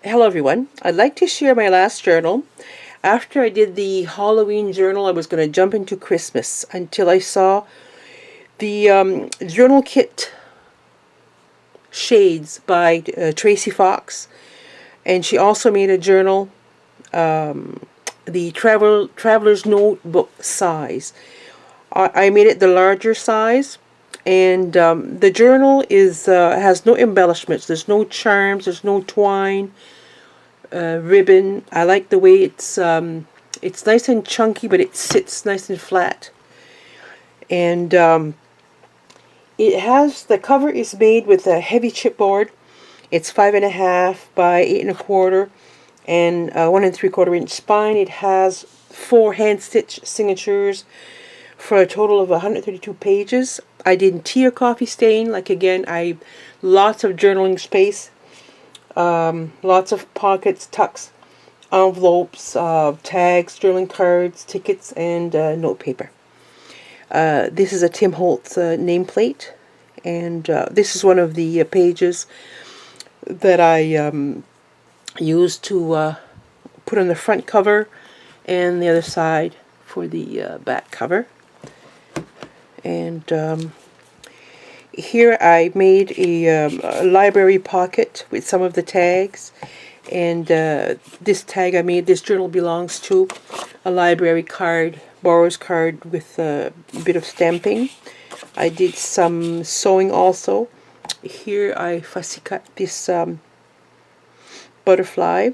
Hello everyone. I'd like to share my last journal. After I did the Halloween journal, I was going to jump into Christmas until I saw the journal kit shades by Tracy Fox, and she also made a journal, the Traveler's Notebook size. I made it the larger size, and the journal is has no embellishments. There's no charms. There's no twine. Ribbon. I like the way it's nice and chunky, but it sits nice and flat. And it has, the cover is made with a heavy chipboard. It's 5.5 by 8.25 and 1 3/4 inch spine. It has 4 hand stitch signatures for a total of 132 pages. I did tea or coffee stain. Like again, lots of journaling space. Lots of pockets, tucks, envelopes, tags, journaling cards, tickets, and note paper. This is a Tim Holtz nameplate, and this is one of the pages that I used to put on the front cover and the other side for the back cover. And here I made a library pocket with some of the tags, and this tag I made, this journal belongs to a library card, borrower's card with a bit of stamping. I did some sewing also. Here I fussy cut this butterfly.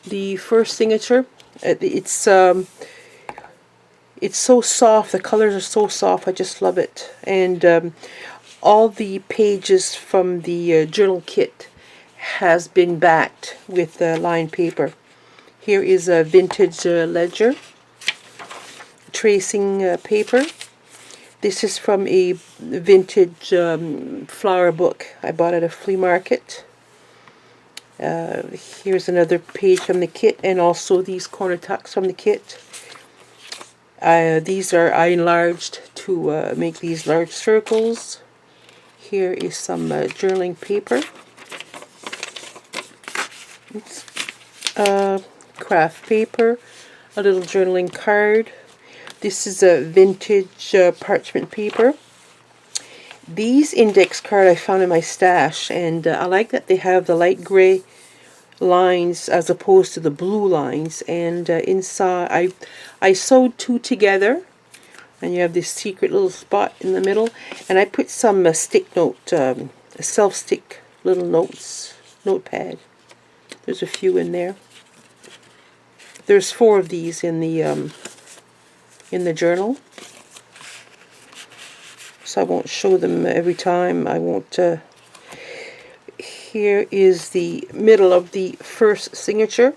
The first signature, it's so soft, the colors are so soft, I just love it. And all the pages from the journal kit has been backed with lined paper. Here is a vintage ledger, tracing paper. This is from a vintage flower book I bought at a flea market. Here's another page from the kit, and also these corner tucks from the kit. These are, I enlarged to make these large circles. Here is some journaling paper. Craft paper, a little journaling card. This is a vintage parchment paper. These index cards I found in my stash, and I like that they have the light gray lines as opposed to the blue lines. And inside, I sewed 2 together, and you have this secret little spot in the middle. And I put some stick note, self-stick little notepad. There's a few in there. There's 4 of these in the journal, so I won't show them every time. I won't. Here is the middle of the first signature.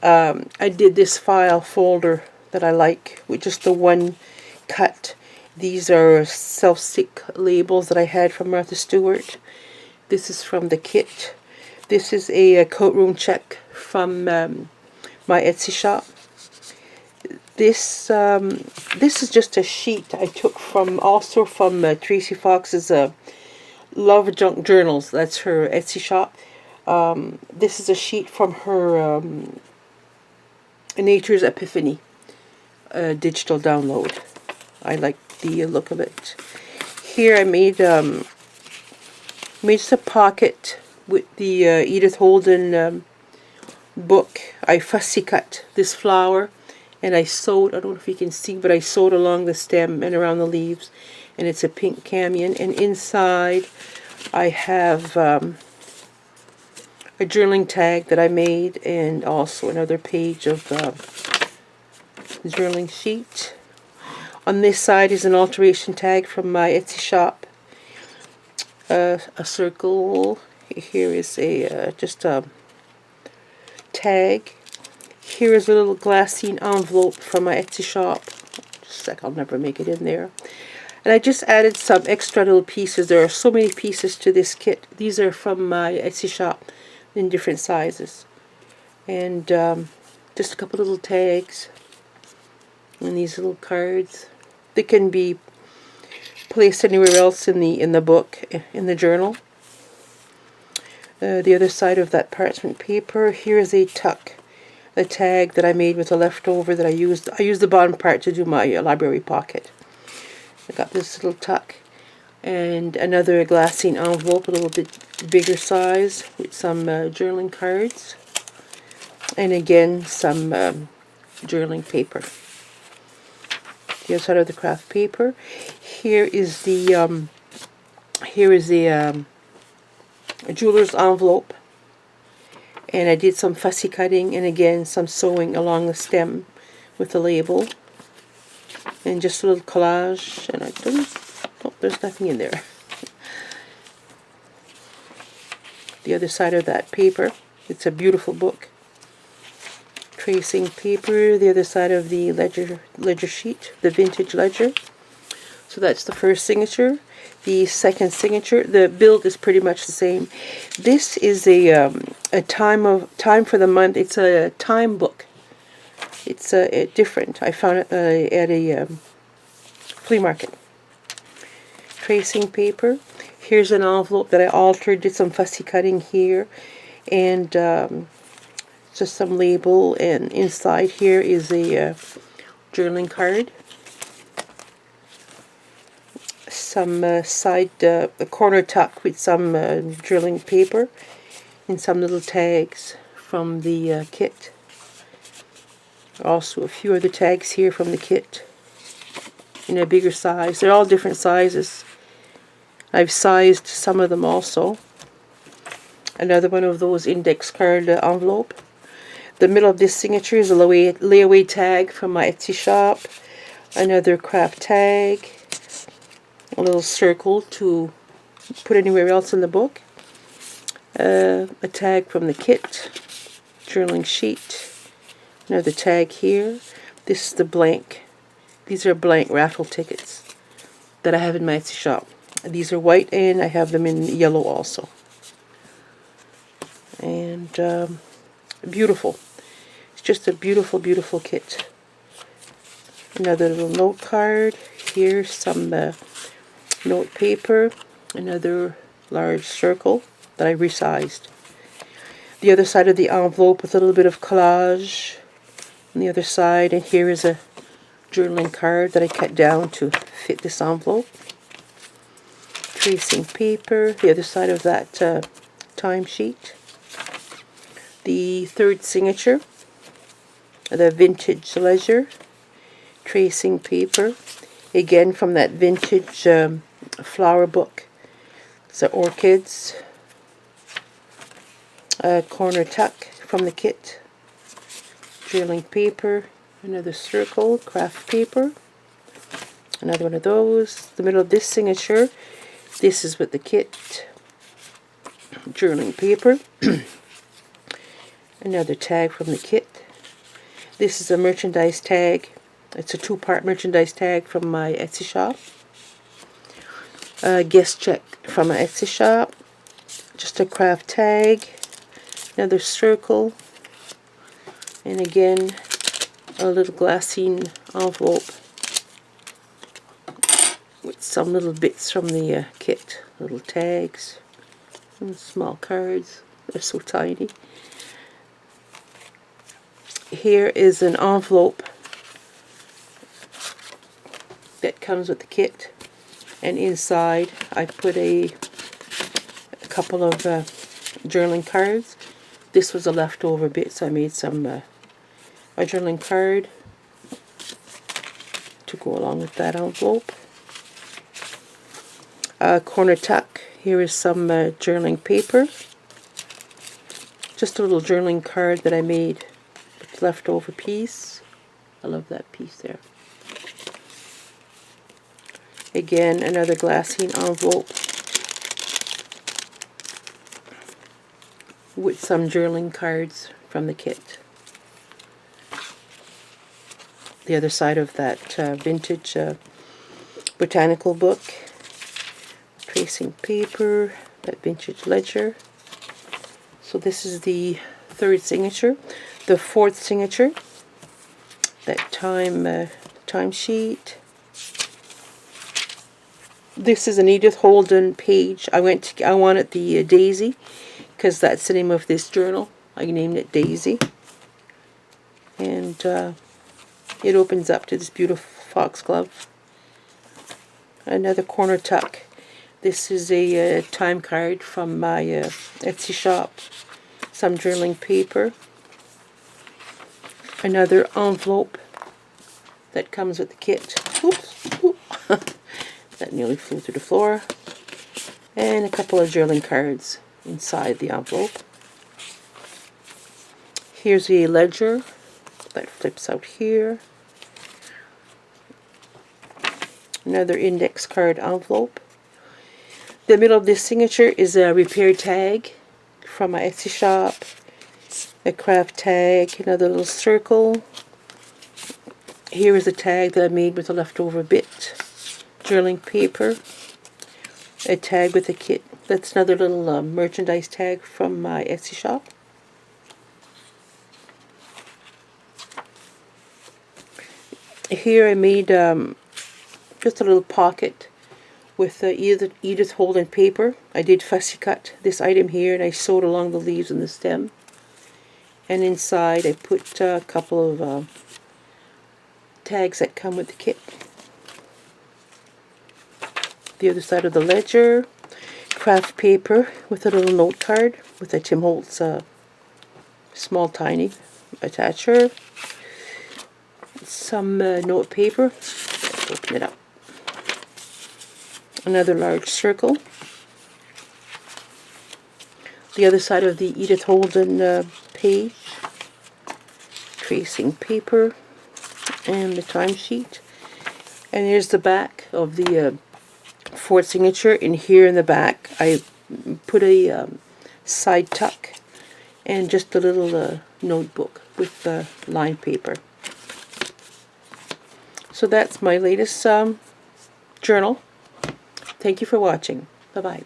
I did this file folder that I like with just the one cut. These are self-stick labels that I had from Martha Stewart. This is from the kit. This is a coat room check from my Etsy shop. This is just a sheet I took from Tracy Fox's Love Junk Journals. That's her Etsy shop. This is a sheet from her Nature's Epiphany digital download. I like the look of it. Here I made just a pocket with the Edith Holden book. I fussy cut this flower, and I sewed, I don't know if you can see, but I sewed along the stem and around the leaves, and it's a pink camion. And inside I have a journaling tag that I made, and also another page of the journaling sheet. On this side is an alteration tag from my Etsy shop. A circle. Here is just a tag. Here is a little glassine envelope from my Etsy shop. Just a sec, I'll never make it in there. And I just added some extra little pieces. There are so many pieces to this kit. These are from my Etsy shop in different sizes. And just a couple little tags. And these little cards. They can be placed anywhere else in the book, in the journal. The other side of that parchment paper, here's a tuck, a tag that I made with a leftover that I used. I used the bottom part to do my library pocket. I got this little tuck and another glassine envelope, a little bit bigger size, with some journaling cards, and again some journaling paper. The other side of the craft paper. Here is the jeweler's envelope, and I did some fussy cutting and again some sewing along the stem with the label, and just a little collage. And I don't, oh, there's nothing in there. The other side of that paper, it's a beautiful book. Tracing paper, the other side of the ledger sheet, the vintage ledger. So that's the first signature. The second signature, the build is pretty much the same. This is a time for the month. It's a time book. It's different. I found it at a flea market. Tracing paper. Here's an envelope that I altered, did some fussy cutting here, and just some label, and inside here is a journaling card. Some side, a corner tuck with some drilling paper, and some little tags from the kit. Also a few other tags here from the kit in a bigger size. They're all different sizes. I've sized some of them also. Another one of those index card envelope. The middle of this signature is a layaway tag from my Etsy shop. Another craft tag. A little circle to put anywhere else in the book. A tag from the kit. Journaling sheet. Another tag here. This is the blank. These are blank raffle tickets that I have in my Etsy shop. These are white, and I have them in yellow also. And beautiful. It's just a beautiful, beautiful kit. Another little note card. Here's some note paper. Another large circle that I resized. The other side of the envelope with a little bit of collage on the other side. And here is a journaling card that I cut down to fit this envelope. Tracing paper, the other side of that timesheet. The third signature, the vintage ledger. Tracing paper, again from that vintage flower book. It's the orchids. Corner tuck from the kit. Drilling paper, another circle, craft paper. Another one of those. The middle of this signature. This is with the kit. Journaling paper. Another tag from the kit. This is a merchandise tag. It's a two-part merchandise tag from my Etsy shop. Guest check from my Etsy shop. Just a craft tag. Another circle. And again, a little glassine envelope with some little bits from the kit, little tags, and small cards. They're so tiny. Here is an envelope that comes with the kit, and inside I put a couple of journaling cards. This was a leftover bit, so I made some a journaling card to go along with that envelope. Corner tuck. Here is some journaling paper. Just a little journaling card that I made with leftover piece. I love that piece there. Again, another glassine envelope with some journaling cards from the kit. The other side of that vintage botanical book. Tracing paper, that vintage ledger. So this is the third signature. The fourth signature, that timesheet. This is an Edith Holden page. I wanted the daisy because that's the name of this journal. I named it Daisy. And it opens up to this beautiful foxglove. Another corner tuck. This is a time card from my Etsy shop. Some journaling paper. Another envelope that comes with the kit. Oops. That nearly flew through the floor. And a couple of journaling cards inside the envelope. Here's a ledger that flips out here. Another index card envelope. The middle of this signature is a repair tag from my Etsy shop. A craft tag, another little circle. Here is a tag that I made with a leftover bit. Journaling paper. A tag with a kit. That's another little merchandise tag from my Etsy shop. Here I made just a little pocket with Edith Holden paper. I did fussy cut this item here and I sewed along the leaves and the stem. And inside I put a couple of tags that come with the kit. The other side of the ledger, craft paper with a little note card with a Tim Holtz small tiny attacher. Some note paper. Let's open it up. Another large circle. The other side of the Edith Holden page. Tracing paper. And the timesheet. And here's the back of the Ford signature. And here in the back I put a side tuck and just a little notebook with lined paper. So that's my latest journal. Thank you for watching. Bye-bye.